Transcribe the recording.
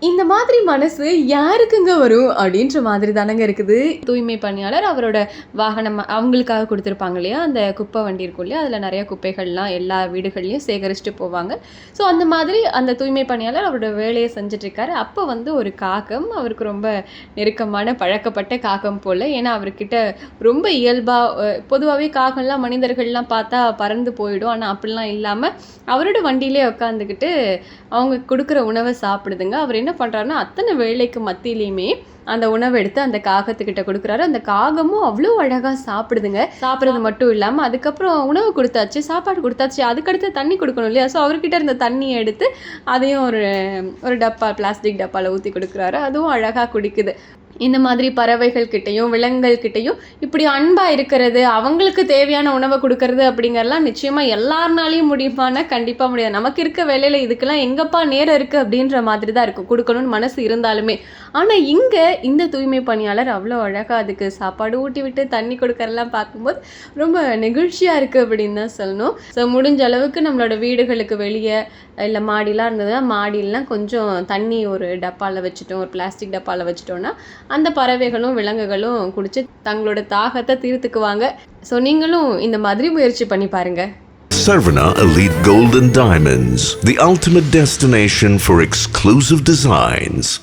இந்த மாதிரி மனசு யாருக்குங்க வரும் அப்படின்ற மாதிரி தானங்க இருக்குது. தூய்மை பணியாளர் அவரோட வாகனம் அவங்களுக்காக கொடுத்துருப்பாங்க இல்லையா, அந்த குப்பை வண்டி இருக்கும் இல்லையா, அதில் நிறைய குப்பைகள்லாம் எல்லா வீடுகள்லையும் சேகரிச்சுட்டு போவாங்க. ஸோ அந்த மாதிரி அந்த தூய்மை பணியாளர் அவரோட வேலையை செஞ்சிட்ருக்காரு. அப்போ வந்து ஒரு காகம், அவருக்கு ரொம்ப நெருக்கமான பழக்கப்பட்ட காகம் போல். ஏன்னா அவர்கிட்ட ரொம்ப இயல்பாக பொதுவாகவே காகம்லாம் மனிதர்கள்லாம் பார்த்தா பறந்து போயிடும். ஆனால் அப்படிலாம் இல்லாமல் அவரோட வண்டியிலே உட்காந்துக்கிட்டு அவங்க கொடுக்குற உணவை சாப்பிடுதுங்க. அவர் என்ன பண்ணுறாருன்னா, அத்தனை வேலைக்கு மத்தியிலையுமே அந்த உணவை எடுத்து அந்த காகத்துக்கிட்ட கொடுக்குறாரு. அந்த காகமும் அவ்வளோ அழகாக சாப்பிடுதுங்க. சாப்பிட்றது மட்டும் இல்லாமல் அதுக்கப்புறம் உணவு கொடுத்தாச்சு, சாப்பாடு கொடுத்தாச்சு, அதுக்கடுத்து தண்ணி கொடுக்கணும் இல்லையா, ஸோ அவர்கிட்ட இருந்த தண்ணியை எடுத்து அதையும் ஒரு டப்பா, பிளாஸ்டிக் டப்பாவில் ஊற்றி கொடுக்குறாரு. அதுவும் அழகாக குடிக்குது. இந்த மாதிரி பறவைகள் கிட்டையும் விலங்குகள் கிட்டையும் இப்படி அன்பாக இருக்கிறது, அவங்களுக்கு தேவையான உணவை கொடுக்கறது அப்படிங்கிறலாம் நிச்சயமாக எல்லாருனாலையும் முடியுமானா கண்டிப்பாக முடியாது. நமக்கு இருக்க வேலையில் இதுக்கெல்லாம் எங்கப்பா நேரம் இருக்குது அப்படின்ற மாதிரி தான் இருக்கும், கொடுக்கணும்னு மனசு இருந்தாலுமே. ஆனால் இங்கே இந்த தூய்மை பணியாளர் அவ்வளோ அழகாக அதுக்கு சாப்பாடு ஊட்டி விட்டு தண்ணி கொடுக்கறலாம் பார்க்கும்போது ரொம்ப நெகிழ்ச்சியாக இருக்குது அப்படின்னு தான் சொல்லணும். ஸோ முடிஞ்ச அளவுக்கு நம்மளோட வீடுகளுக்கு வெளியே இல்லை மாடிலாம் இருந்ததுன்னா மாடியிலாம் கொஞ்சம் தண்ணி ஒரு டப்பாவில் வச்சுட்டோம், ஒரு பிளாஸ்டிக் டப்பாவில் வச்சுட்டோன்னா அந்த பறவைகளும் விலங்குகளும் குடிச்சு தங்களோட தாகத்தை தீர்த்துக்குவாங்க. ஸோ நீங்களும் இந்த மாதிரி முயற்சி பண்ணி பாருங்க. Sarvana Elite Gold and Diamonds, the ultimate destination for exclusive designs.